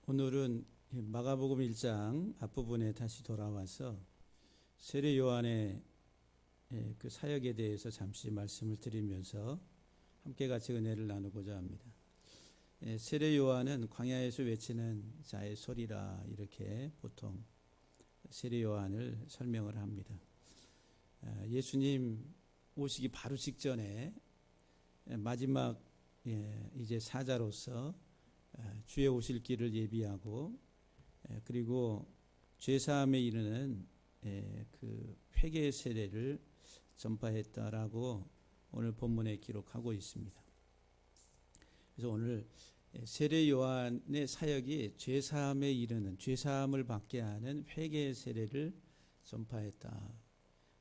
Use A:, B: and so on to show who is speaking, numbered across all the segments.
A: 오늘은 마가복음 1장 앞부분에 다시 돌아와서 세례 요한의 그 사역에 대해서 잠시 말씀을 드리면서 함께 같이 은혜를 나누고자 합니다. 세례 요한은 광야에서 외치는 자의 소리라, 이렇게 보통 세례 요한을 설명을 합니다. 예수님 오시기 바로 직전에 마지막 이제 사자로서 주의 오실 길을 예비하고, 그리고 죄사함에 이르는 그 회개의 세례를 전파했다라고 오늘 본문에 기록하고 있습니다. 그래서 오늘 세례 요한의 사역이 죄사함에 이르는, 죄사함을 받게 하는 회개의 세례를 전파했다.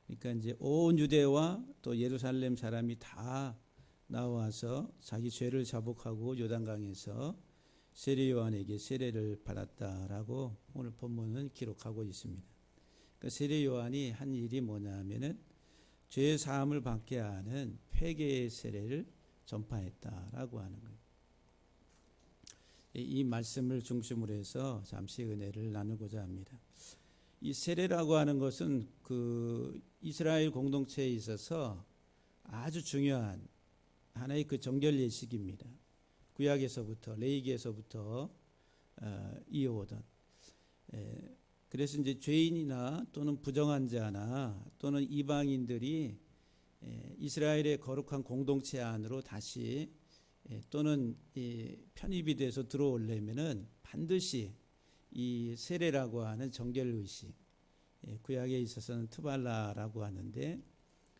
A: 그러니까 이제 온 유대와 또 예루살렘 사람이 다 나와서 자기 죄를 자복하고 요단강에서 세례 요한에게 세례를 받았다라고 오늘 본문은 기록하고 있습니다. 그러니까 세례 요한이 한 일이 뭐냐면은 죄 사함을 받게 하는 회개의 세례를 전파했다라고 하는 거예요. 이 말씀을 중심으로 해서 잠시 은혜를 나누고자 합니다. 이 세례라고 하는 것은 그 이스라엘 공동체에 있어서 아주 중요한 하나의 그 정결 예식입니다. 구약에서부터, 레위기에서부터 이어오던. 그래서 이제 죄인이나 또는 부정한 자나 또는 이방인들이 이스라엘의 거룩한 공동체 안으로 다시 또는 편입이 돼서 들어오려면은 반드시 이 세례라고 하는 정결 의식, 구약에 있어서는 트발라라고 하는데,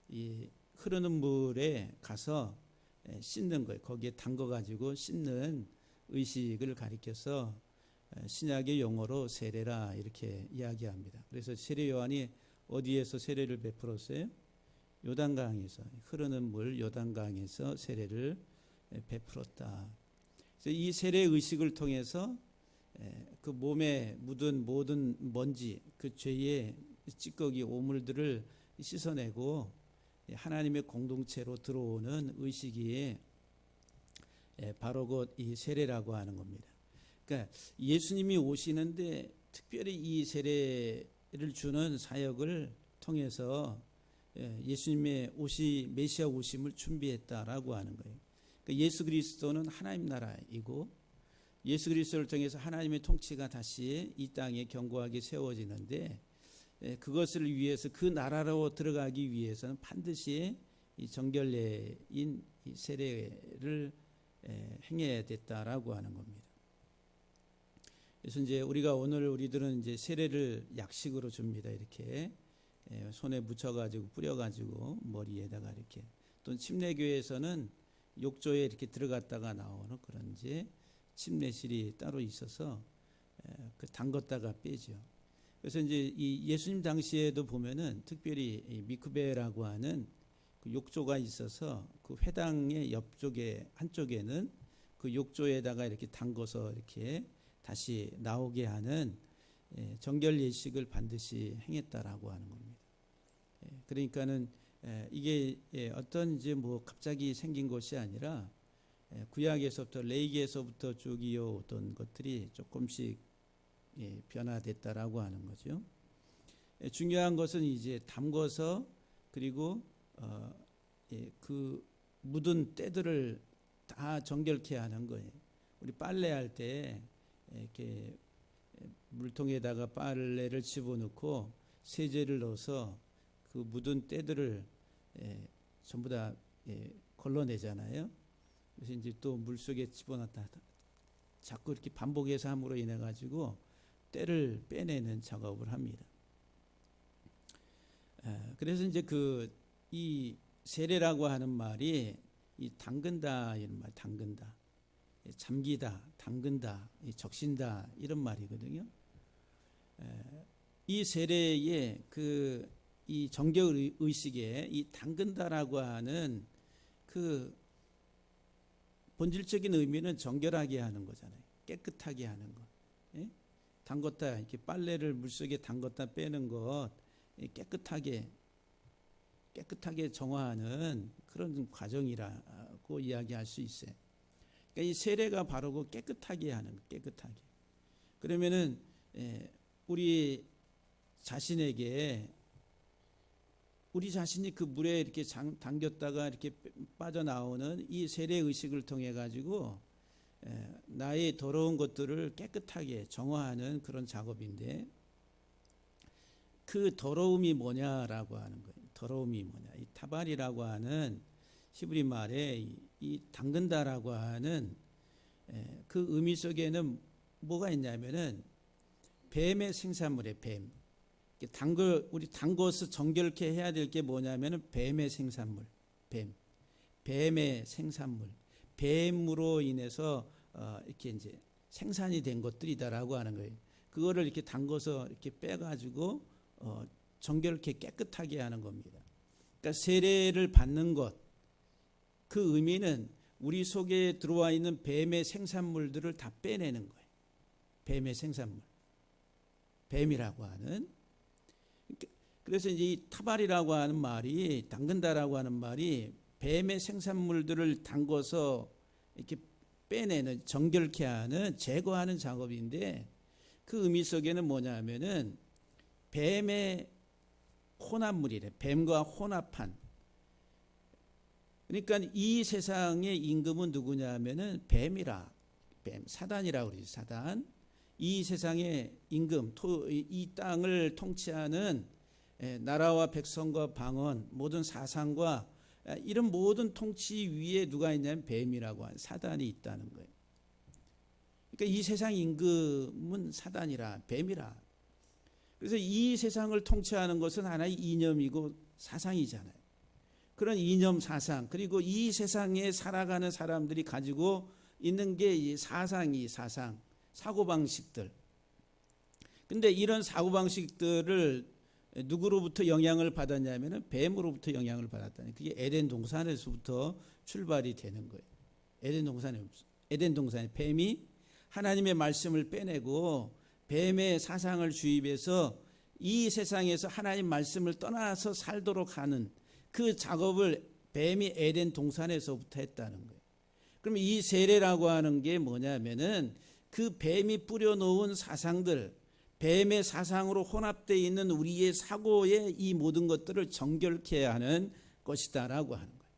A: 이 흐르는 물에 가서 씻는 거예요. 거기에 담궈 가지고 씻는 의식을 가리켜서 신약의 용어로 세례라 이렇게 이야기합니다. 그래서 세례 요한이 어디에서 세례를 베풀었어요? 요단강에서, 흐르는 물 요단강에서 세례를 베풀었다. 그래서 이 세례 의식을 통해서 그 몸에 묻은 모든 먼지, 그 죄의 찌꺼기 오물들을 씻어내고 하나님의 공동체로 들어오는 의식이 바로 곧 이 세례라고 하는 겁니다. 그러니까 예수님이 오시는데 특별히 이 세례를 주는 사역을 통해서 예수님의 메시아 오심을 준비했다라고 하는 거예요. 그러니까 예수 그리스도는 하나님 나라이고, 예수 그리스도를 통해서 하나님의 통치가 다시 이 땅에 견고하게 세워지는데, 그것을 위해서, 그 나라로 들어가기 위해서는 반드시 이 정결례인 이 세례를 행해야 됐다라고 하는 겁니다. 그래서 이제 우리들은 이제 세례를 약식으로 줍니다. 이렇게 손에 묻혀가지고 뿌려가지고 머리에다가 이렇게, 또 침례교회에서는 욕조에 이렇게 들어갔다가 나오는 그런 이제 침례실이 따로 있어서 그 담궜다가 빼죠. 그래서 이제 이 예수님 당시에도 보면은 특별히 이 미크베라고 하는 그 욕조가 있어서 그 회당의 옆쪽에 한쪽에는 그 욕조에다가 이렇게 담궈서 이렇게 다시 나오게 하는 정결 예식을 반드시 행했다라고 하는 겁니다. 그러니까는 이게 어떤 이제 뭐 갑자기 생긴 것이 아니라 구약에서부터, 레위기에서부터 쭉 이어오던 것들이 조금씩 변화됐다라고 하는 거죠. 중요한 것은 이제 담궈서, 그리고 그 묻은 때들을 다 정결케 하는 거예요. 우리 빨래할 때 이렇게 물통에다가 빨래를 집어넣고 세제를 넣어서 그 묻은 때들을 전부 다 걸러내잖아요. 그래서 이제 또 물 속에 집어넣다 자꾸 이렇게 반복해서 함으로 인해 가지고 때를 빼내는 작업을 합니다. 그래서 이제 이 세례라고 하는 말이 이 담근다 이런 말, 담근다, 잠기다, 담근다, 적신다 이런 말이거든요. 이 세례의 이 정결 의식에 이 담근다라고 하는 그 본질적인 의미는 정결하게 하는 거잖아요. 깨끗하게 하는 것. 담궜다, 이렇게 빨래를 물속에 담궜다 빼는 것, 깨끗하게 정화하는 그런 과정이라고 이야기할 수 있어요. 그러니까 이 세례가 바르고 깨끗하게 하는, 깨끗하게. 그러면은 우리 자신에게, 우리 자신이 그 물에 이렇게 담겼다가 이렇게 빠져나오는 이 세례 의식을 통해 가지고 나의 더러운 것들을 깨끗하게 정화하는 그런 작업인데, 그 더러움이 뭐냐라고 하는 거예요. 더러움이 뭐냐? 이 타발이라고 하는 히브리 말에 이 담근다라고 하는 그 의미 속에는 뭐가 있냐면은 뱀의 생산물이에요. 뱀. 우리 담궈서 정결케 해야 될 게 뭐냐면은 뱀의 생산물. 뱀의 생산물. 뱀으로 인해서 이렇게 이제 생산이 된 것들이다라고 하는 거예요. 그거를 이렇게 담궈서 이렇게 빼가지고 정결케 깨끗하게 하는 겁니다. 그러니까 세례를 받는 것, 그 의미는 우리 속에 들어와 있는 뱀의 생산물들을 다 빼내는 거예요. 뱀의 생산물, 뱀이라고 하는. 그래서 이제 이 타발이라고 하는 말이, 담근다라고 하는 말이 뱀의 생산물들을 담궈서 이렇게 빼내는, 정결케 하는, 제거하는 작업인데, 그 의미 속에는 뭐냐면은 뱀의 혼합물이래. 뱀과 혼합한. 그러니까 이 세상의 임금은 누구냐 하면은 뱀이라. 뱀, 사단이라고 그러지. 사단. 이 세상의 임금, 이 땅을 통치하는 나라와 백성과 방언, 모든 사상과 이런 모든 통치 위에 누가 있냐면 뱀이라고 하는 사단이 있다는 거예요. 그러니까 이 세상 임금은 사단이라, 뱀이라. 그래서 이 세상을 통치하는 것은 하나의 이념이고 사상이잖아요. 그런 이념, 사상, 그리고 이 세상에 살아가는 사람들이 가지고 있는 게 이 사상, 사고방식들. 근데 이런 사고방식들을 누구로부터 영향을 받았냐면 뱀으로부터 영향을 받았다는, 그게 에덴 동산에서부터 출발이 되는 거예요. 에덴 동산에 뱀이 하나님의 말씀을 빼내고 뱀의 사상을 주입해서 이 세상에서 하나님 말씀을 떠나서 살도록 하는 그 작업을 뱀이 에덴 동산에서부터 했다는 거예요. 그럼 이 세례라고 하는 게 뭐냐면은 그 뱀이 뿌려놓은 사상들, 뱀의 사상으로 혼합되어 있는 우리의 사고의 이 모든 것들을 정결케 하는 것이다라고 하는 거예요.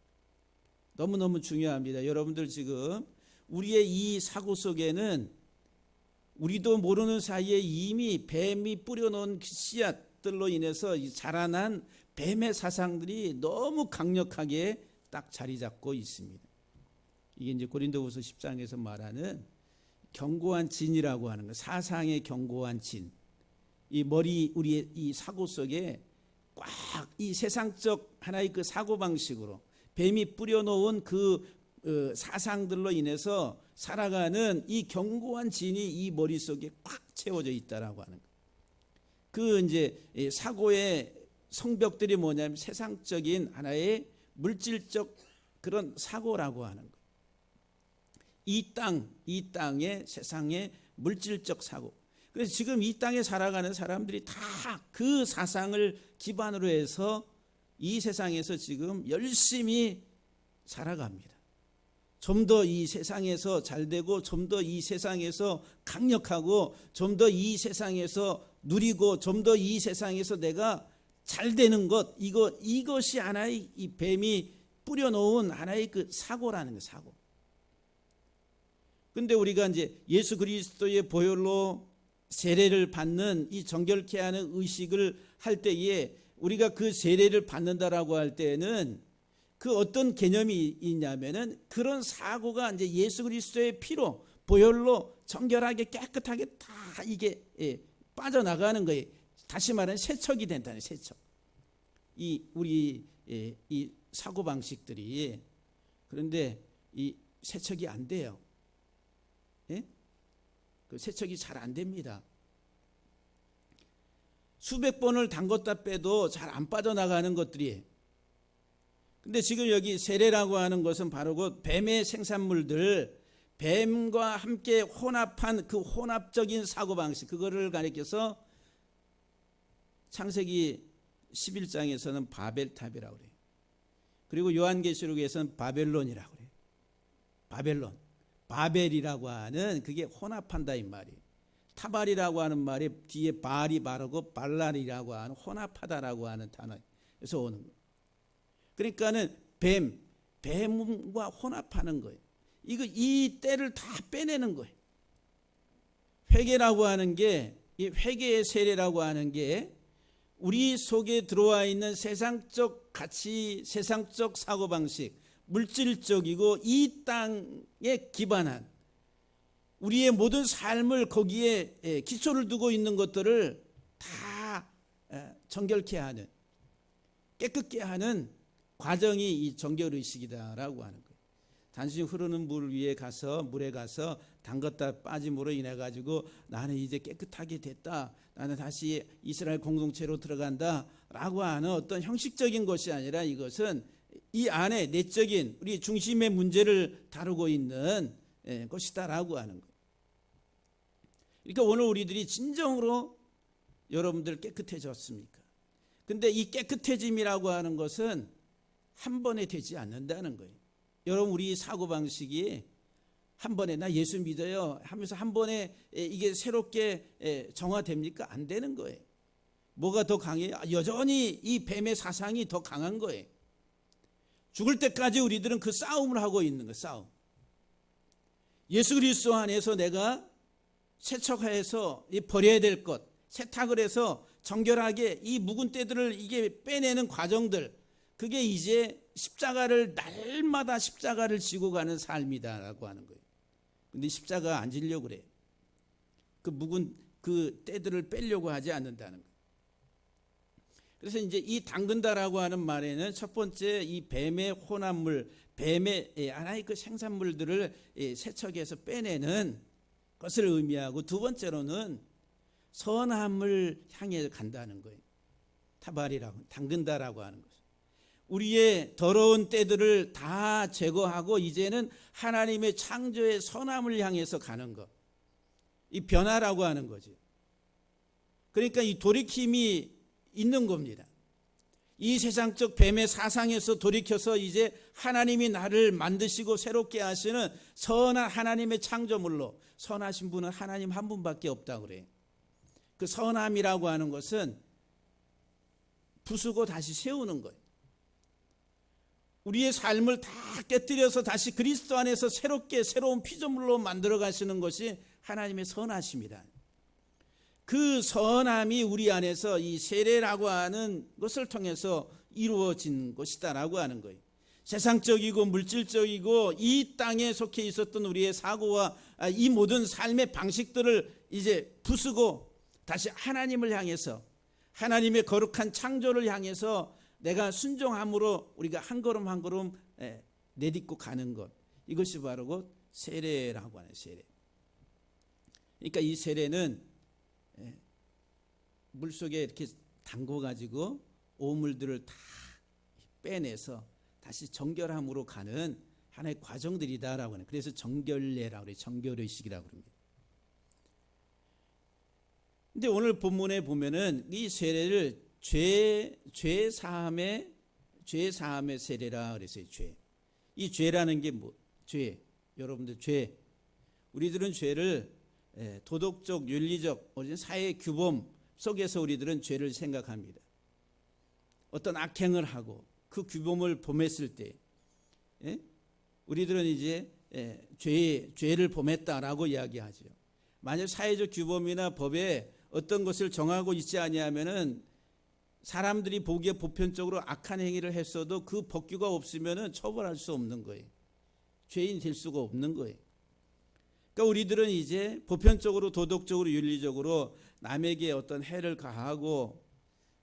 A: 너무너무 중요합니다. 여러분들 지금 우리의 이 사고 속에는 우리도 모르는 사이에 이미 뱀이 뿌려놓은 씨앗들로 인해서 자라난 뱀의 사상들이 너무 강력하게 딱 자리 잡고 있습니다. 이게 이제 고린도후서 10장에서 말하는 견고한 진이라고 하는 거, 사상의 견고한 진. 이 머리, 우리의 이 사고 속에 꽉 이 세상적 하나의 그 사고 방식으로 뱀이 뿌려놓은 그 사상들로 인해서 살아가는 이 견고한 진이 이 머릿속에 꽉 채워져 있다라고 하는 거. 그 이제 사고의 성벽들이 뭐냐면 세상적인 하나의 물질적 그런 사고라고 하는 거. 이 땅의 세상의 물질적 사고. 그래서 지금 이 땅에 살아가는 사람들이 다 그 사상을 기반으로 해서 이 세상에서 지금 열심히 살아갑니다. 좀 더 이 세상에서 잘 되고, 좀 더 이 세상에서 강력하고, 좀 더 이 세상에서 누리고, 좀 더 이 세상에서 내가 잘 되는 것, 이것이 하나의 이 뱀이 뿌려놓은 하나의 그 사고라는 거, 사고. 근데 우리가 이제 예수 그리스도의 보혈로 세례를 받는 이 정결케 하는 의식을 할 때에 우리가 그 세례를 받는다라고 할 때는 그 어떤 개념이 있냐면은 그런 사고가 이제 예수 그리스도의 피로 보혈로 정결하게 깨끗하게 다 이게 빠져나가는 거예요. 다시 말하면 세척이 된다는, 세척. 우리 이 사고 방식들이. 그런데 이 세척이 안 돼요. 그 세척이 잘 안 됩니다. 수백 번을 담궜다 빼도 잘 안 빠져나가는 것들이. 근데 지금 여기 세례라고 하는 것은 바로 그 뱀의 생산물들, 뱀과 함께 혼합한 그 혼합적인 사고방식, 그거를 가리켜서 창세기 11장에서는 바벨탑이라고 그래요. 그리고 요한계시록에서는 바벨론이라고 그래요. 바벨론. 바벨이라고 하는 그게 혼합한다 이 말이에요. 타발이라고 하는 말이 뒤에 발이 바르고 발랄이라고 하는 혼합하다라고 하는 단어에서 오는 거예요. 그러니까는 뱀과 혼합하는 거예요. 이 때를 다 빼내는 거예요. 회개라고 하는 게, 이 회개의 세례라고 하는 게 우리 속에 들어와 있는 세상적 가치, 세상적 사고방식, 물질적이고 이 땅에 기반한 우리의 모든 삶을 거기에 기초를 두고 있는 것들을 다 정결케 하는, 깨끗게 하는 과정이 이 정결의식이다라고 하는 거예요. 단순히 흐르는 물 위에 가서, 물에 가서 담갔다 빠짐으로 인해 가지고 나는 이제 깨끗하게 됐다, 나는 다시 이스라엘 공동체로 들어간다 라고 하는 어떤 형식적인 것이 아니라 이것은 이 안에 내적인 우리 중심의 문제를 다루고 있는 것이다라고 하는 거예요. 그러니까 오늘 우리들이 진정으로 여러분들 깨끗해졌습니까? 근데 이 깨끗해짐이라고 하는 것은 한 번에 되지 않는다는 거예요. 여러분, 우리 사고방식이 한 번에 나 예수 믿어요 하면서 한 번에 이게 새롭게 정화됩니까? 안 되는 거예요. 뭐가 더 강해요? 여전히 이 뱀의 사상이 더 강한 거예요. 죽을 때까지 우리들은 그 싸움을 하고 있는 거예요. 싸움. 예수 그리스도 안에서 내가 세척해서 버려야 될 것, 세탁을 해서 정결하게 이 묵은 때들을 이게 빼내는 과정들, 그게 이제 십자가를 날마다 십자가를 지고 가는 삶이다라고 하는 거예요. 근데 십자가 안 지려고 그래. 그 묵은 그 때들을 빼려고 하지 않는다는 거예요. 그래서 이제 이 담근다라고 하는 말에는 첫 번째 이 뱀의 혼합물, 뱀의 하나의 그 생산물들을 세척해서 빼내는 것을 의미하고, 두 번째로는 선함을 향해 간다는 거예요. 타발이라고, 담근다라고 하는 것은 우리의 더러운 때들을 다 제거하고 이제는 하나님의 창조의 선함을 향해서 가는 것, 이 변화라고 하는 거지. 그러니까 이 돌이킴이 있는 겁니다. 이 세상적 뱀의 사상에서 돌이켜서 이제 하나님이 나를 만드시고 새롭게 하시는 선한 하나님의 창조물로, 선하신 분은 하나님 한 분밖에 없다고 그래요. 그 선함이라고 하는 것은 부수고 다시 세우는 거예요. 우리의 삶을 다 깨뜨려서 다시 그리스도 안에서 새롭게 새로운 피조물로 만들어 가시는 것이 하나님의 선하심이다. 그 선함이 우리 안에서 이 세례라고 하는 것을 통해서 이루어진 것이다라고 하는 거예요. 세상적이고 물질적이고 이 땅에 속해 있었던 우리의 사고와 이 모든 삶의 방식들을 이제 부수고 다시 하나님을 향해서, 하나님의 거룩한 창조를 향해서 내가 순종함으로 우리가 한 걸음 한 걸음 내딛고 가는 것, 이것이 바로 세례라고 하는 세례. 그러니까 이 세례는 물속에 이렇게 담궈가지고 오물들을 다 빼내서 다시 정결함으로 가는 하나의 과정들이다라고 하는, 그래서 정결례라고 그래요. 정결의식이라고 합니다. 근데 오늘 본문에 보면은 이 세례를 죄 사함의 세례라 그랬어요. 죄. 이 죄라는 게 뭐? 죄. 여러분들 죄. 우리들은 죄를 도덕적, 윤리적, 사회 규범 속에서 우리들은 죄를 생각합니다. 어떤 악행을 하고 그 규범을 범했을 때, 우리들은 이제 죄를 범했다라고 이야기하죠. 만약 사회적 규범이나 법에 어떤 것을 정하고 있지 아니하면은 사람들이 보기에 보편적으로 악한 행위를 했어도 그 법규가 없으면은 처벌할 수 없는 거예요. 죄인 될 수가 없는 거예요. 그러니까 우리들은 이제 보편적으로, 도덕적으로, 윤리적으로 남에게 어떤 해를 가하고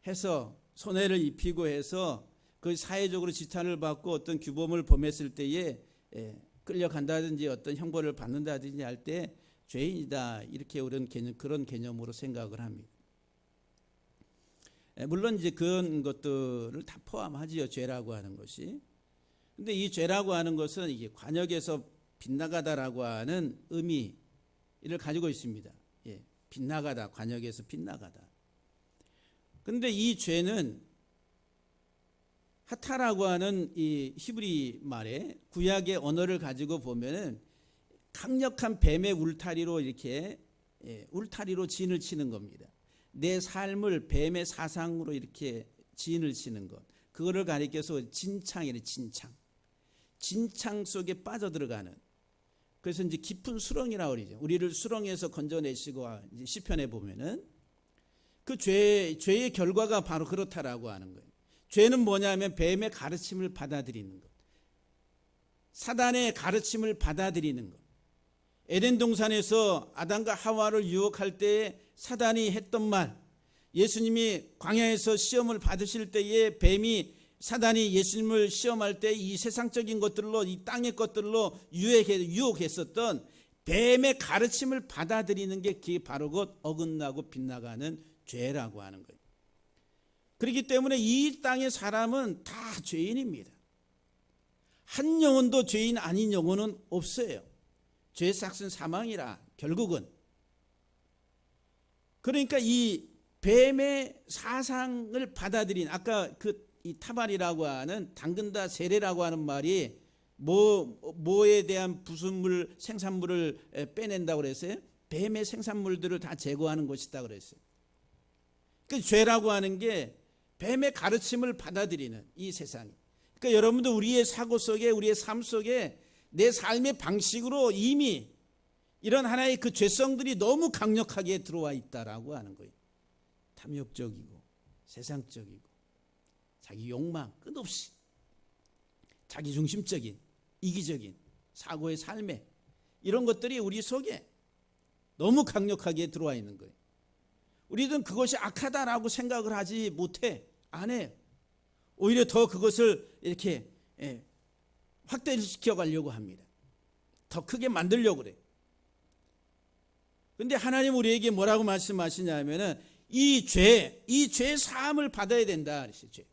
A: 해서 손해를 입히고 해서 그 사회적으로 지탄을 받고 어떤 규범을 범했을 때에 끌려간다든지 어떤 형벌을 받는다든지 할 때 죄인이다, 이렇게 그런 개념으로 생각을 합니다. 물론 이제 그런 것들을 다 포함하지요, 죄라고 하는 것이. 근데 이 죄라고 하는 것은 이게 관역에서 빗나가다라고 하는 의미를 가지고 있습니다. 빗나가다, 관역에서 빗나가다. 근데 이 죄는 하타라고 하는 이 히브리 말에 구약의 언어를 가지고 보면은 강력한 뱀의 울타리로 이렇게 울타리로 진을 치는 겁니다. 내 삶을 뱀의 사상으로 이렇게 진을 치는 것. 그거를 가리켜서 진창이래, 진창. 진창 속에 빠져들어가는. 그래서 이제 깊은 수렁이라고 그러죠. 우리를 수렁에서 건져내시고, 이제 시편에 보면은 그 죄의 결과가 바로 그렇다라고 하는 거예요. 죄는 뭐냐면 뱀의 가르침을 받아들이는 것. 사단의 가르침을 받아들이는 것. 에덴 동산에서 아담과 하와를 유혹할 때에 사단이 했던 말, 예수님이 광야에서 시험을 받으실 때에 뱀이 사단이 예수님을 시험할 때 이 세상적인 것들로, 이 땅의 것들로 유혹했었던 뱀의 가르침을 받아들이는 게 그게 바로 곧 어긋나고 빗나가는 죄라고 하는 거예요. 그렇기 때문에 이 땅의 사람은 다 죄인입니다. 한 영혼도 죄인 아닌 영혼은 없어요. 죄의 삭은 사망이라 결국은. 그러니까 이 뱀의 사상을 받아들인, 아까 이 타발이라고 하는 당근다 세례라고 하는 말이 뭐에 대한 부순물 생산물을 빼낸다고 그랬어요? 뱀의 생산물들을 다 제거하는 것이다 그랬어요. 그 죄라고 하는 게 뱀의 가르침을 받아들이는 이 세상이. 그러니까 여러분도 우리의 사고 속에, 우리의 삶 속에 내 삶의 방식으로 이미 이런 하나의 그 죄성들이 너무 강력하게 들어와 있다라고 하는 거예요. 탐욕적이고 세상적이고 자기 욕망 끝없이 자기중심적인 이기적인 사고의 삶에 이런 것들이 우리 속에 너무 강력하게 들어와 있는 거예요. 우리는 그것이 악하다라고 생각을 하지 못해. 안 해요. 오히려 더 그것을 이렇게 확대시켜 가려고 합니다. 더 크게 만들려고 그래요. 그런데 하나님 우리에게 뭐라고 말씀하시냐면은 이 죄의 사함을 받아야 된다. 죄.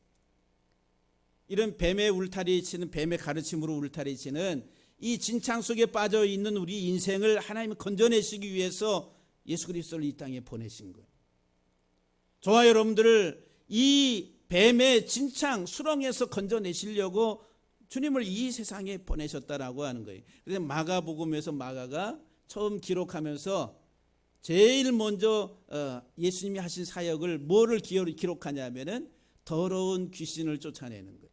A: 이런 뱀의 울타리 치는, 뱀의 가르침으로 울타리 치는 이 진창 속에 빠져 있는 우리 인생을 하나님이 건져내시기 위해서 예수 그리스도를 이 땅에 보내신 거예요. 저와 여러분들을 이 뱀의 진창 수렁에서 건져내시려고 주님을 이 세상에 보내셨다라고 하는 거예요. 그래서 마가복음에서 마가가 처음 기록하면서 제일 먼저 예수님이 하신 사역을 뭐를 기록하냐면은 더러운 귀신을 쫓아내는 거예요.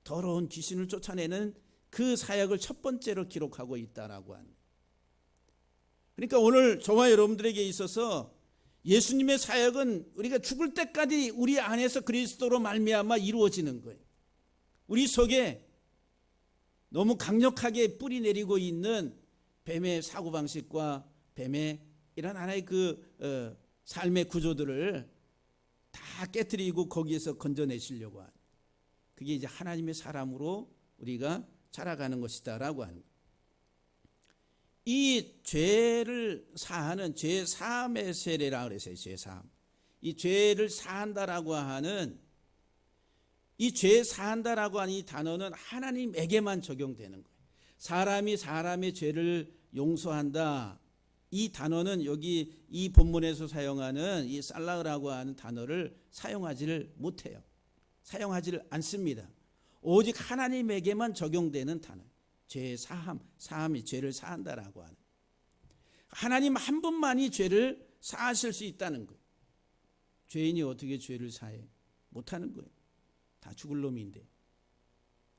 A: 더러운 귀신을 쫓아내는 그 사역을 첫 번째로 기록하고 있다라고 하는 거예요. 그러니까 오늘 저와 여러분들에게 있어서 예수님의 사역은 우리가 죽을 때까지 우리 안에서 그리스도로 말미암아 이루어지는 거예요. 우리 속에 너무 강력하게 뿌리 내리고 있는 뱀의 사고방식과 뱀의 이런 하나의 그 삶의 구조들을 다 깨트리고 거기에서 건져내시려고 하는, 그게 이제 하나님의 사람으로 우리가 자라가는 것이다라고 하는 거예요. 이 죄를 사하는 죄 사함의 세례라 그랬어요. 죄 사함. 이 죄를 사한다라고 하는, 이 죄 사한다라고 하는 이 단어는 하나님에게만 적용되는 거예요. 사람이 사람의 죄를 용서한다. 이 단어는 여기 이 본문에서 사용하는 이 살라흐라고 하는 단어를 사용하지를 못해요. 사용하지를 않습니다. 오직 하나님에게만 적용되는 단어. 죄 사함이 죄를 사한다라고 하는. 하나님 한 분만이 죄를 사하실 수 있다는 거예요. 죄인이 어떻게 죄를 사해? 못하는 거예요. 다 죽을 놈인데.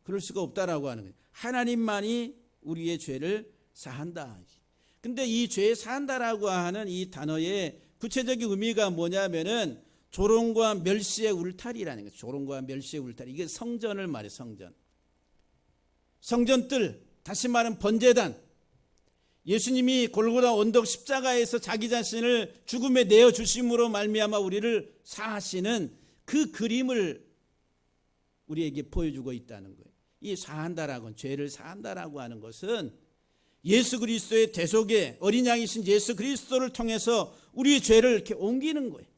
A: 그럴 수가 없다라고 하는 거예요. 하나님만이 우리의 죄를 사한다. 근데 이 죄 사한다라고 하는 이 단어의 구체적인 의미가 뭐냐면은 조롱과 멸시의 울타리라는 거예요. 조롱과 멸시의 울타리. 이게 성전을 말해요. 성전들, 다시 말하면 번제단. 예수님이 골고다 언덕 십자가에서 자기 자신을 죽음에 내어 주심으로 말미암아 우리를 사하시는 그 그림을 우리에게 보여주고 있다는 거예요. 이 사한다라고, 죄를 사한다라고 하는 것은 예수 그리스도의 대속의 어린 양이신 예수 그리스도를 통해서 우리의 죄를 이렇게 옮기는 거예요.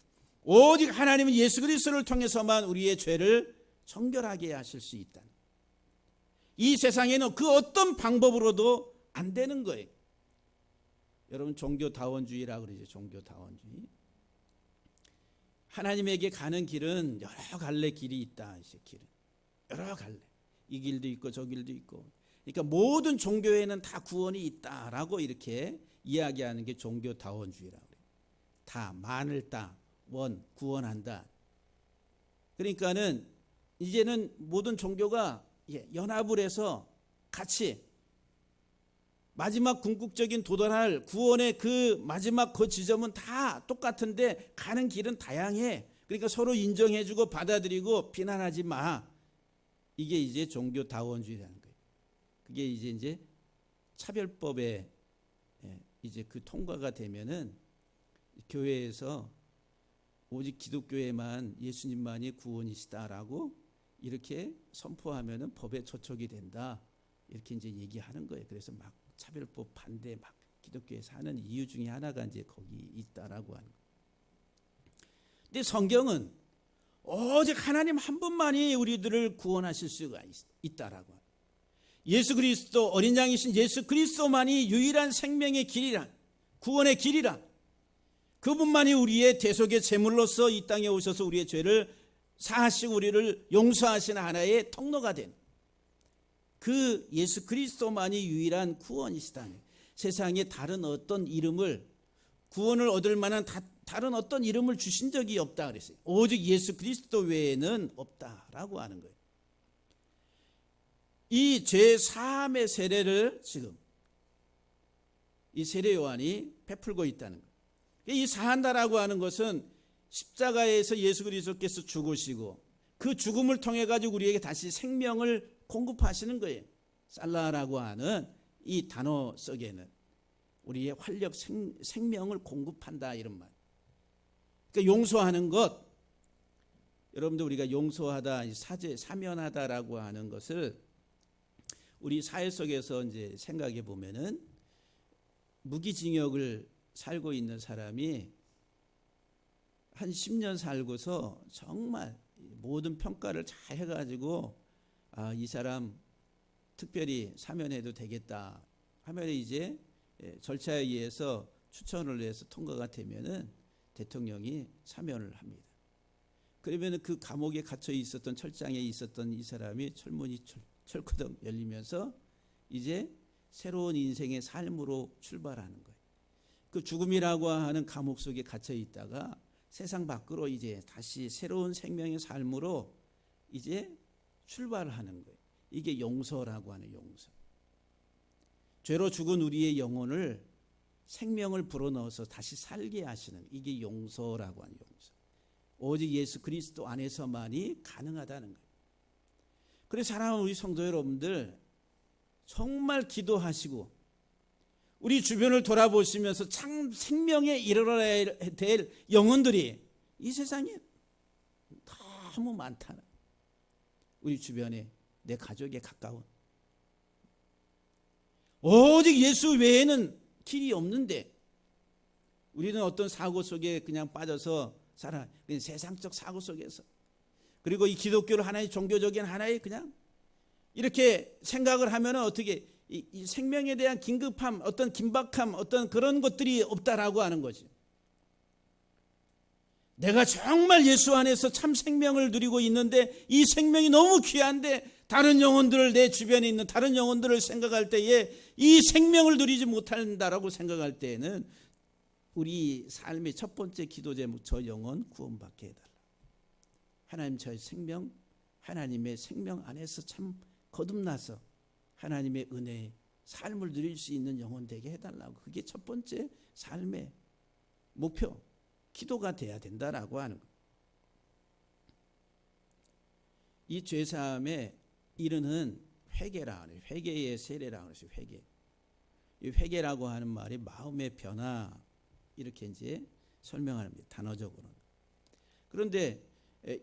A: 오직 하나님은 예수 그리스도를 통해서만 우리의 죄를 정결하게 하실 수 있다. 이 세상에는 그 어떤 방법으로도 안 되는 거예요. 여러분, 종교다원주의라고 그러죠. 종교다원주의. 하나님에게 가는 길은 여러 갈래 길이 있다. 이 길은 여러 갈래. 이 길도 있고 저 길도 있고. 그러니까 모든 종교에는 다 구원이 있다라고 이렇게 이야기하는 게 종교다원주의라고 그래요. 다 만을 따 원 구원한다. 그러니까는 이제는 모든 종교가 연합을 해서 같이 마지막 궁극적인 도달할 구원의 그 마지막 그 지점은 다 똑같은데 가는 길은 다양해. 그러니까 서로 인정해주고 받아들이고 비난하지 마. 이게 이제 종교다원주의라는 거예요. 그게 이제 차별법에 이제 그 통과가 되면은 교회에서 오직 기독교에만 예수님만이 구원이시다라고 이렇게 선포하면은 법에 저촉이 된다. 이렇게 이제 얘기하는 거예요. 그래서 막 차별법 반대 막 기독교에 사는 이유 중에 하나가 이제 거기 있다라고 하는 거예요. 근데 성경은 오직 하나님 한 분만이 우리들을 구원하실 수가 있다라고 하는 예수 그리스도 어린 양이신 예수 그리스도만이 유일한 생명의 길이라 구원의 길이라 그분만이 우리의 대속의 제물로서 이 땅에 오셔서 우리의 죄를 사하시고 우리를 용서하시는 하나의 통로가 된 그 예수 그리스도만이 유일한 구원이시다니 세상에 다른 어떤 이름을 구원을 얻을 만한 다른 어떤 이름을 주신 적이 없다 그랬어요. 오직 예수 그리스도 외에는 없다라고 하는 거예요. 이 죄 사함의 세례를 지금 이 세례 요한이 베풀고 있다는 거예요. 이 사한다라고 하는 것은 십자가에서 예수 그리스도께서 죽으시고 그 죽음을 통해 가지고 우리에게 다시 생명을 공급하시는 거예요. 살라라고 하는 이 단어 속에는 우리의 활력 생명을 공급한다 이런 말. 그러니까 용서하는 것, 여러분들 우리가 용서하다, 사죄, 사면하다라고 하는 것을 우리 사회 속에서 이제 생각해 보면은 무기징역을 살고 있는 사람이 한 10년 살고서 정말 모든 평가를 잘 해가지고 이 사람 특별히 사면해도 되겠다 하면 이제 절차에 의해서 추천을 해서 통과가 되면은 대통령이 사면을 합니다. 그러면 그 감옥에 갇혀 있었던 철장에 있었던 이 사람이 철문이 철커덕 열리면서 이제 새로운 인생의 삶으로 출발하는 거예요. 그 죽음이라고 하는 감옥 속에 갇혀 있다가 세상 밖으로 이제 다시 새로운 생명의 삶으로 이제 출발하는 거예요. 이게 용서라고 하는 용서. 죄로 죽은 우리의 영혼을 생명을 불어넣어서 다시 살게 하시는 이게 용서라고 하는 용서. 오직 예수 그리스도 안에서만이 가능하다는 거예요. 그래서 사랑하는 우리 성도 여러분들 정말 기도하시고 우리 주변을 돌아보시면서 참 생명에 이르러야 될 영혼들이 이 세상에 너무 많다. 우리 주변에 내 가족에 가까운 오직 예수 외에는 길이 없는데 우리는 어떤 사고 속에 그냥 빠져서 살아. 그냥 세상적 사고 속에서 그리고 이 기독교를 하나의 종교적인 하나의 그냥 이렇게 생각을 하면은 어떻게 이 생명에 대한 긴급함, 어떤 긴박함, 어떤 그런 것들이 없다라고 하는 거지. 내가 정말 예수 안에서 참 생명을 누리고 있는데 이 생명이 너무 귀한데 다른 영혼들을 내 주변에 있는 다른 영혼들을 생각할 때에 이 생명을 누리지 못한다라고 생각할 때에는 우리 삶의 첫 번째 기도 제목 저 영혼 구원받게 해달라. 하나님 저의 생명, 하나님의 생명 안에서 참 거듭나서 하나님의 은혜의 삶을 누릴 수 있는 영혼 되게 해달라고. 그게 첫 번째 삶의 목표, 기도가 돼야 된다라고 하는 거예요. 이 죄사함에 이르는 회개라 하는 회개의 세례라고 해서 회개. 이 회개라고 하는 말이 마음의 변화 이렇게 이제 설명합니다. 단어적으로는. 그런데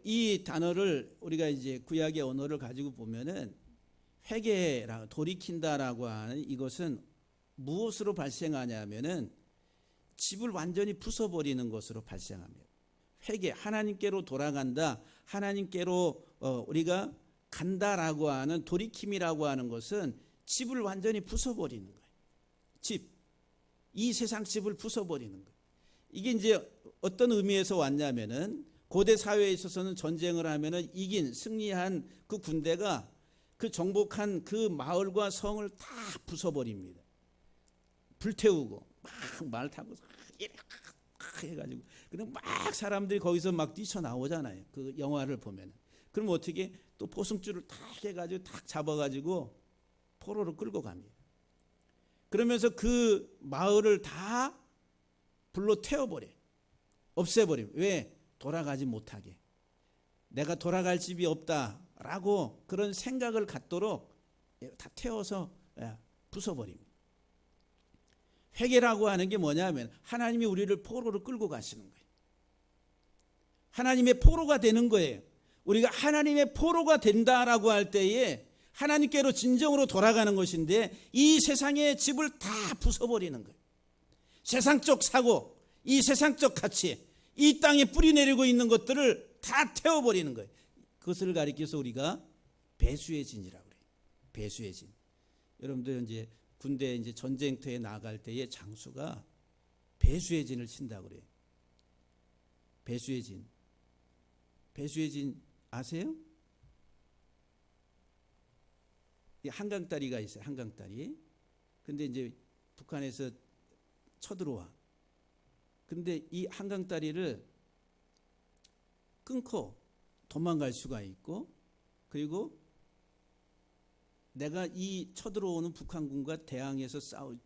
A: 이 단어를 우리가 이제 구약의 언어를 가지고 보면은 회개라 돌이킨다라고 하는 이것은 무엇으로 발생하냐면은 집을 완전히 부숴버리는 것으로 발생합니다. 회개, 하나님께로 돌아간다, 하나님께로 우리가 간다라고 하는 돌이킴이라고 하는 것은 집을 완전히 부숴버리는 거예요. 집, 이 세상 집을 부숴버리는 거예요. 이게 이제 어떤 의미에서 왔냐면은 고대 사회에 있어서는 전쟁을 하면은 이긴 승리한 그 군대가 그 그 정복한 그 마을과 성을 다 부숴버립니다. 불태우고 막 말 타고 해가지고 그럼 막 사람들이 거기서 막 뛰쳐나오잖아요. 그 영화를 보면. 그럼 어떻게 또 포승줄을 탁 해가지고 탁 잡아가지고 포로로 끌고 갑니다. 그러면서 그 마을을 다 불로 태워버려. 없애버려. 왜? 돌아가지 못하게. 내가 돌아갈 집이 없다라고 그런 생각을 갖도록 다 태워서 부숴버립니다. 회개라고 하는 게 뭐냐면 하나님이 우리를 포로로 끌고 가시는 거예요. 하나님의 포로가 되는 거예요. 우리가 하나님의 포로가 된다라고 할 때에 하나님께로 진정으로 돌아가는 것인데 이 세상의 집을 다 부숴버리는 거예요. 세상적 사고, 이 세상적 가치, 이 땅에 뿌리내리고 있는 것들을 다 태워버리는 거예요. 그것을 가리켜서 우리가 배수의 진이라고 그래요. 배수의 진. 여러분들 이제 군대 이제 전쟁터에 나갈 때의 장수가 배수의 진을 친다고 그래요. 배수의 진. 배수의 진 아세요? 한강다리가 있어요. 한강다리. 근데 이제 북한에서 쳐들어와. 근데 이 한강다리를 끊고 도망갈 수가 있고, 그리고 내가 이 쳐들어오는 북한군과 대항해서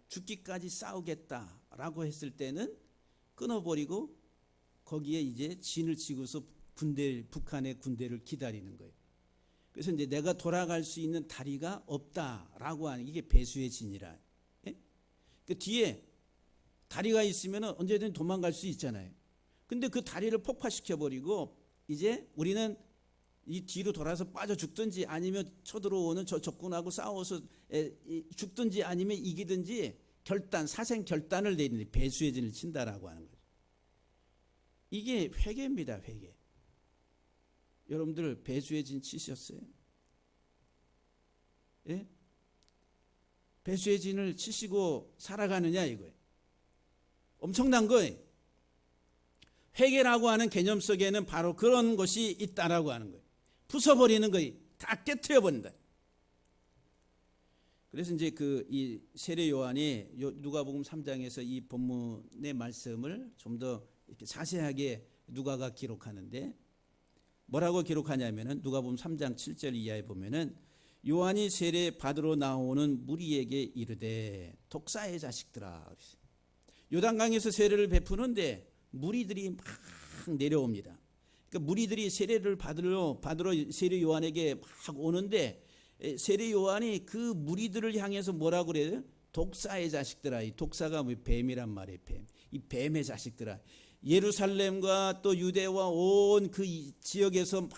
A: 죽기까지 싸우겠다라고 했을 때는 끊어버리고 거기에 이제 진을 치고서 북한의 군대를 기다리는 거예요. 그래서 이제 내가 돌아갈 수 있는 다리가 없다라고 하는 이게 배수의 진이라. 예? 그 뒤에 다리가 있으면 언제든 도망갈 수 있잖아요. 근데 그 다리를 폭파시켜버리고 이제 우리는 이 뒤로 돌아서 빠져 죽든지 아니면 쳐들어오는 저 적군하고 싸워서 죽든지 아니면 이기든지 사생 결단을 내리는 배수의 진을 친다라고 하는 거죠. 이게 회개입니다. 회개. 여러분들 배수의 진 치셨어요? 예? 배수의 진을 치시고 살아가느냐 이거예요. 엄청난 거예요. 회개라고 하는 개념 속에는 바로 그런 것이 있다라고 하는 거예요. 부숴버리는 거예요. 다 깨트려버린다. 그래서 이제 이 세례 요한이 누가복음 3장에서 이 본문의 말씀을 좀 더 이렇게 자세하게 누가가 기록하는데 뭐라고 기록하냐면은 누가복음 3장 7절 이하에 보면은 요한이 세례 받으러 나오는 무리에게 이르되 독사의 자식들아. 요단강에서 세례를 베푸는데 무리들이 막 내려옵니다. 그러니까 무리들이 세례를 받으러 세례 요한에게 막 오는데 세례 요한이 그 무리들을 향해서 뭐라고 그래요? 독사의 자식들아. 이 독사가 뭐 뱀이란 말이에요. 뱀. 이 뱀의 자식들아. 예루살렘과 또 유대와 온 그 지역에서 막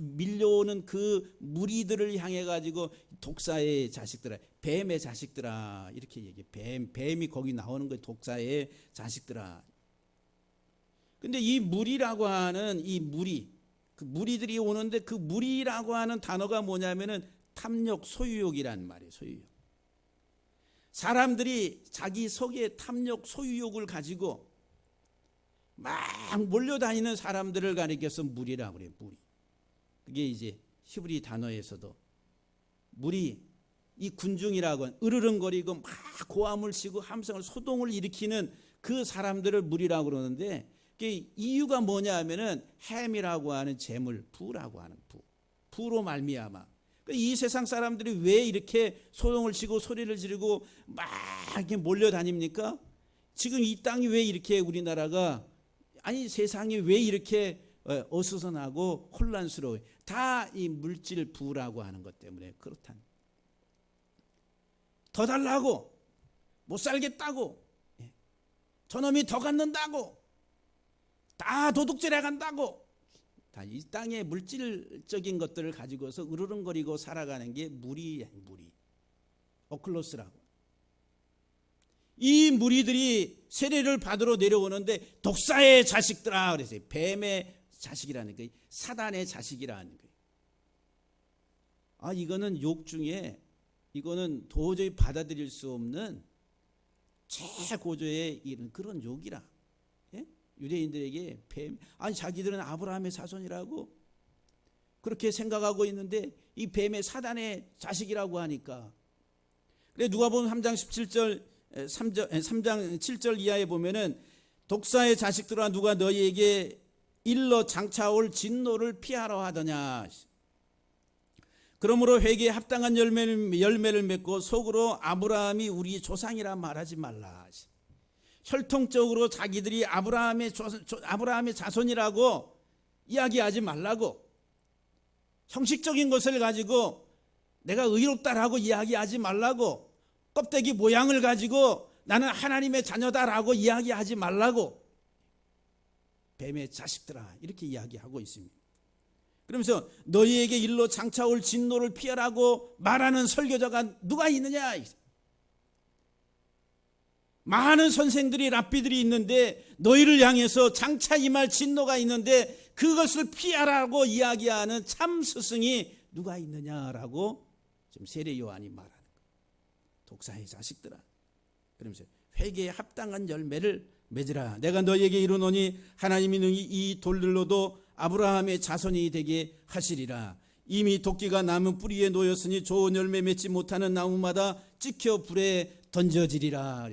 A: 밀려오는 그 무리들을 향해 가지고 독사의 자식들아, 뱀의 자식들아 이렇게 얘기해. 뱀이 거기 나오는 거예요. 독사의 자식들아. 근데 이 무리라고 하는 이 그 무리들이 오는데 그 무리라고 하는 단어가 뭐냐면은 탐욕, 소유욕이란 말이에요. 소유욕. 사람들이 자기 속에 탐욕, 소유욕을 가지고 막 몰려다니는 사람들을 가리켜서 무리라고 그래요. 무리. 그게 이제 히브리 단어에서도 무리, 이 군중이라고 하는 으르렁거리고 막 고함을 치고 함성을 소동을 일으키는 그 사람들을 무리라고 그러는데 그 이유가 뭐냐 하면은 햄이라고 하는 재물, 부라고 하는 부로 말미암아 이 세상 사람들이 왜 이렇게 소동을 치고 소리를 지르고 막 이렇게 몰려다닙니까? 지금 이 땅이 왜 이렇게 우리나라가 아니 세상이 왜 이렇게 어수선하고 혼란스러워요? 다 이 물질 부라고 하는 것 때문에 그렇다는. 더 달라고, 못 살겠다고, 저놈이 더 갖는다고, 다 도둑질해 간다고, 다 이 땅의 물질적인 것들을 가지고서 으르렁거리고 살아가는 게 무리. 어클로스라고. 이 무리들이 세례를 받으러 내려오는데 독사의 자식들아 그랬어요. 뱀의 자식이라는 거예요. 사단의 자식이라는 거예요. 아, 이거는 욕 중에 이거는 도저히 받아들일 수 없는 최고조에 이른 그런 욕이라. 예? 유대인들에게 뱀, 아니 자기들은 아브라함의 자손이라고 그렇게 생각하고 있는데 이 뱀의 사단의 자식이라고 하니까. 그래 누가복음 3장 17절 3장 7절 이하에 보면은 독사의 자식들아 누가 너희에게 일러 장차올 진노를 피하러 하더냐. 그러므로 회개에 합당한 열매를 맺고 속으로 아브라함이 우리 조상이라 말하지 말라. 혈통적으로 자기들이 아브라함의 자손이라고 이야기하지 말라고. 형식적인 것을 가지고 내가 의롭다라고 이야기하지 말라고. 껍데기 모양을 가지고 나는 하나님의 자녀다라고 이야기하지 말라고. 뱀의 자식들아 이렇게 이야기하고 있습니다. 그러면서 너희에게 일로 장차올 진노를 피하라고 말하는 설교자가 누가 있느냐. 많은 선생들이 랍비들이 있는데 너희를 향해서 장차 임할 진노가 있는데 그것을 피하라고 이야기하는 참 스승이 누가 있느냐라고 지금 세례 요한이 말하는 거예요. 독사의 자식들아. 그러면서 회개에 합당한 열매를 맺으라. 내가 너희에게 이르노니 하나님이 능히 이 돌들로도 아브라함의 자손이 되게 하시리라. 이미 도끼가 나무 뿌리에 놓였으니 좋은 열매 맺지 못하는 나무마다 찍혀 불에 던져지리라.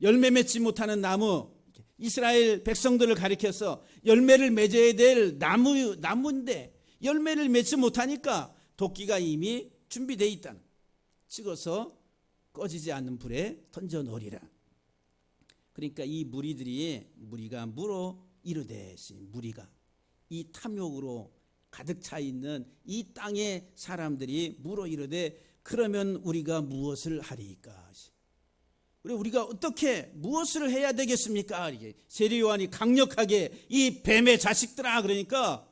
A: 열매 맺지 못하는 나무, 이스라엘 백성들을 가리켜서 열매를 맺어야 될 나무인데 열매를 맺지 못하니까 도끼가 이미 준비되어 있다는, 찍어서 꺼지지 않는 불에 던져 놓으리라. 그러니까 이 무리가 물어 이르되, 무리가 이 탐욕으로 가득 차 있는 이 땅의 사람들이 물어 이르되 그러면 우리가 무엇을 하리이까? 우리가 어떻게 무엇을 해야 되겠습니까? 세례 요한이 강력하게 이 뱀의 자식들아 그러니까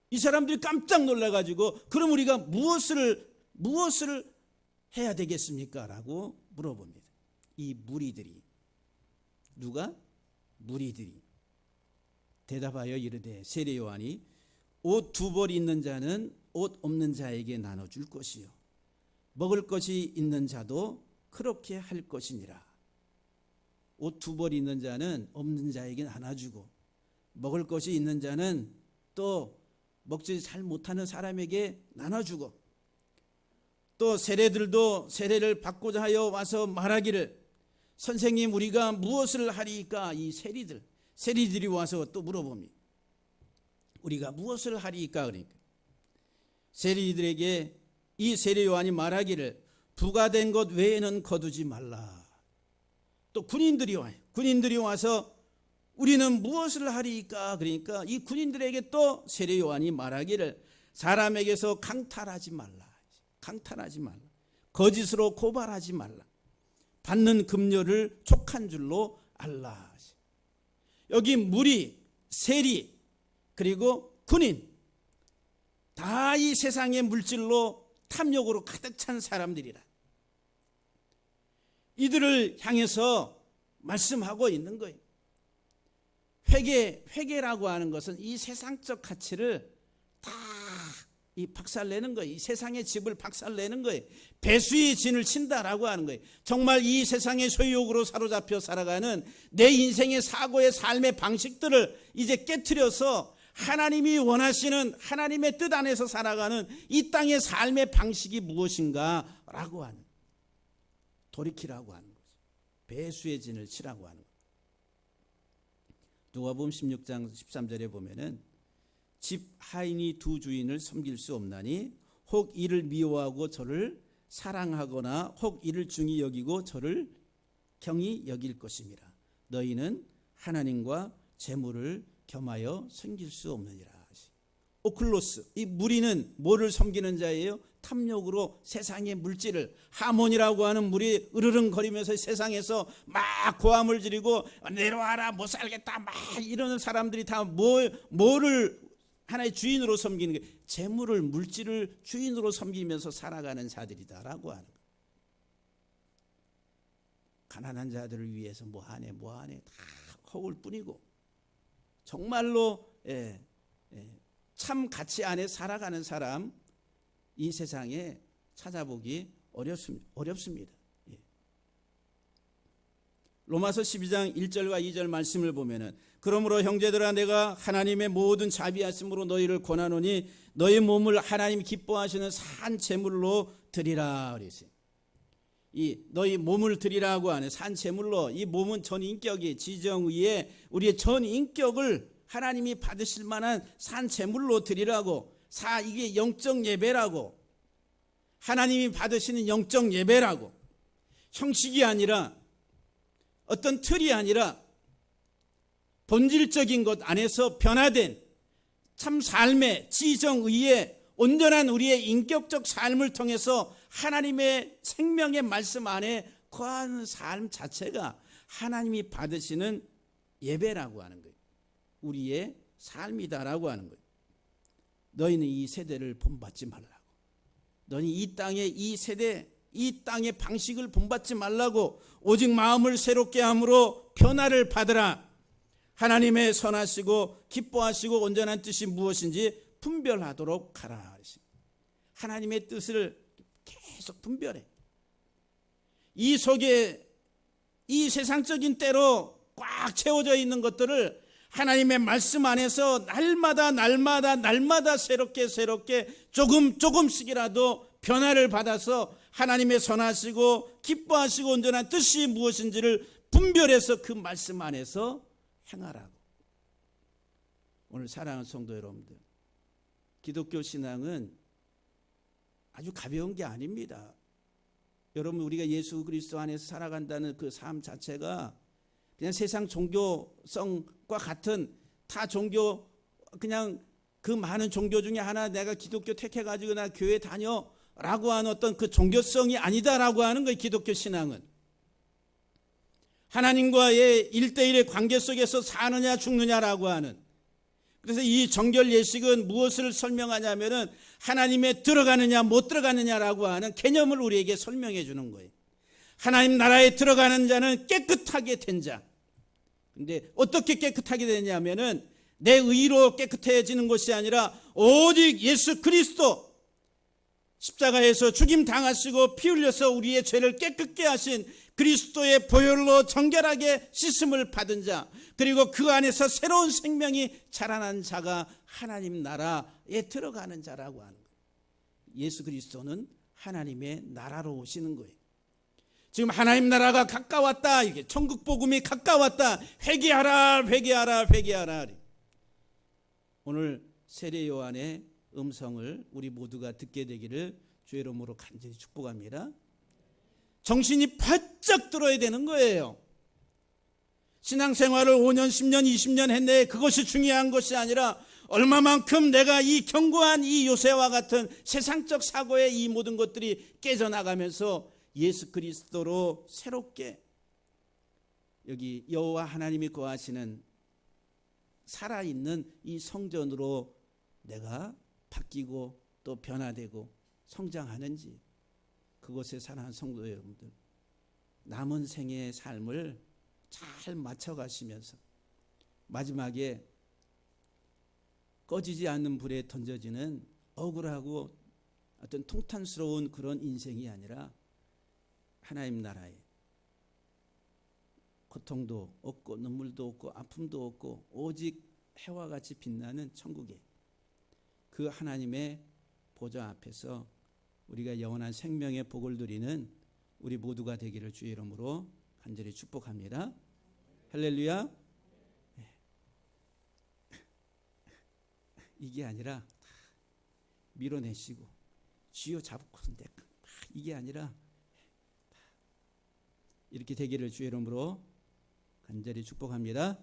A: 이 사람들이 깜짝 놀라가지고 그럼 우리가 무엇을 해야 되겠습니까? 라고 물어봅니다. 이 무리들이 누가? 무리들이 대답하여 이르되, 세례 요한이 옷 2벌 있는 자는 옷 없는 자에게 나눠줄 것이요 먹을 것이 있는 자도 그렇게 할 것이니라. 옷 2벌 있는 자는 없는 자에게 나눠주고 먹을 것이 있는 자는 또 먹지 잘 못하는 사람에게 나눠주고, 또 세례들도 세례를 받고자 하여 와서 말하기를 선생님 우리가 무엇을 하리이까? 이 세리들이 와서 또 물어봅니다. 우리가 무엇을 하리이까? 그러니까 세리들에게 이 세례 요한이 말하기를 부과된 것 외에는 거두지 말라. 또 군인들이 와요. 군인들이 와서 우리는 무엇을 하리이까? 그러니까 이 군인들에게 또 세례 요한이 말하기를 사람에게서 강탈하지 말라. 거짓으로 고발하지 말라. 받는 급료를 촉한 줄로 알라. 여기 무리, 세리, 그리고 군인 다 이 세상의 물질로 탐욕으로 가득 찬 사람들이라. 이들을 향해서 말씀하고 있는 거예요. 회개라고 하는 것은 이 세상적 가치를 다 이 박살내는 거예요. 이 세상의 집을 박살내는 거예요. 배수의 진을 친다라고 하는 거예요. 정말 이 세상의 소유욕으로 사로잡혀 살아가는 내 인생의 사고의 삶의 방식들을 이제 깨트려서 하나님이 원하시는 하나님의 뜻 안에서 살아가는 이 땅의 삶의 방식이 무엇인가 라고 하는, 돌이키라고 하는 거죠. 배수의 진을 치라고 하는 거죠. 누가복음 16장 13절에 보면은 집 하인이 두 주인을 섬길 수 없나니 혹 이를 미워하고 저를 사랑하거나 혹 이를 중히 여기고 저를 경히 여길 것입니다. 너희는 하나님과 재물을 겸하여 섬길 수 없느니라. 오클로스, 이 무리는 뭐를 섬기는 자예요? 탐욕으로 세상의 물질을, 하몬이라고 하는 물이 으르렁거리면서 세상에서 막 고함을 지르고 내려와라 못 살겠다 막 이러는 사람들이 다 뭐를 하나의 주인으로 섬기는 게, 재물을, 물질을 주인으로 섬기면서 살아가는 자들이다라고 하는 거예요. 가난한 자들을 위해서 뭐하네 다 허울 뿐이고 정말로 참 가치 안에 살아가는 사람 이 세상에 찾아보기 어렵습니다. 로마서 12장 1절과 2절 말씀을 보면은 그러므로 형제들아 내가 하나님의 모든 자비하심으로 너희를 권하노니 너희 몸을 하나님 기뻐하시는 산 제물로 드리라 그랬어요. 이 너희 몸을 드리라고 하는 산 제물로, 이 몸은 전 인격이 지정의에 우리의 전 인격을 하나님이 받으실 만한 산 제물로 드리라고. 이게 영적 예배라고. 하나님이 받으시는 영적 예배라고. 형식이 아니라 어떤 틀이 아니라 본질적인 것 안에서 변화된 참 삶의 지정의에 온전한 우리의 인격적 삶을 통해서 하나님의 생명의 말씀 안에 거하는 삶 자체가 하나님이 받으시는 예배라고 하는 거예요. 우리의 삶이다라고 하는 거예요. 너희는 이 세대를 본받지 말라고. 너희 이 땅의 이 세대, 이 땅의 방식을 본받지 말라고. 오직 마음을 새롭게 함으로 변화를 받으라. 하나님의 선하시고 기뻐하시고 온전한 뜻이 무엇인지 분별하도록 하라. 하나님의 뜻을 계속 분별해. 이 속에 이 세상적인 때로 꽉 채워져 있는 것들을 하나님의 말씀 안에서 날마다 새롭게 조금씩이라도 변화를 받아서 하나님의 선하시고 기뻐하시고 온전한 뜻이 무엇인지를 분별해서 그 말씀 안에서 행하라고. 오늘 사랑하는 성도 여러분들, 기독교 신앙은 아주 가벼운 게 아닙니다. 여러분, 우리가 예수 그리스도 안에서 살아간다는 그 삶 자체가 그냥 세상 종교성과 같은 타 종교, 그냥 그 많은 종교 중에 하나 내가 기독교 택해가지고 나 교회 다녀라고 하는 어떤 그 종교성이 아니다라고 하는 거예요. 기독교 신앙은 하나님과의 1대1의 관계 속에서 사느냐 죽느냐라고 하는. 그래서 이 정결 예식은 무엇을 설명하냐면은 하나님에 들어가느냐 못 들어가느냐라고 하는 개념을 우리에게 설명해 주는 거예요. 하나님 나라에 들어가는 자는 깨끗하게 된 자. 근데 어떻게 깨끗하게 되냐면은 내 의로 깨끗해지는 것이 아니라 오직 예수 그리스도 십자가에서 죽임 당하시고 피 흘려서 우리의 죄를 깨끗게 하신 그리스도의 보혈로 정결하게 씻음을 받은 자, 그리고 그 안에서 새로운 생명이 자라난 자가 하나님 나라에 들어가는 자라고 하는 거예요. 예수 그리스도는 하나님의 나라로 오시는 거예요. 지금 하나님 나라가 가까웠다, 이게 천국 복음이 가까웠다, 회개하라. 오늘 세례 요한의 음성을 우리 모두가 듣게 되기를 주의 이름으로 간절히 축복합니다. 정신이 바짝 들어야 되는 거예요. 신앙생활을 5년, 10년, 20년 했네, 그것이 중요한 것이 아니라 얼마만큼 내가 이 견고한 이 요새와 같은 세상적 사고의 이 모든 것들이 깨져나가면서 예수 그리스도로 새롭게 여기 여호와 하나님이 거하시는 살아있는 이 성전으로 내가 바뀌고 또 변화되고 성장하는지, 그것에 사랑하는 성도 여러분들, 남은 생애의 삶을 잘 맞춰가시면서 마지막에 꺼지지 않는 불에 던져지는 억울하고 어떤 통탄스러운 그런 인생이 아니라 하나님 나라에 고통도 없고 눈물도 없고 아픔도 없고 오직 해와 같이 빛나는 천국에 그 하나님의 보좌 앞에서 우리가 영원한 생명의 복을 누리는 우리 모두가 되기를 주의 이름으로 간절히 축복합니다. 할렐루야. 이게 아니라 밀어내시고 쥐어 잡고 이게 아니라 이렇게 되기를 주의 이름으로 간절히 축복합니다.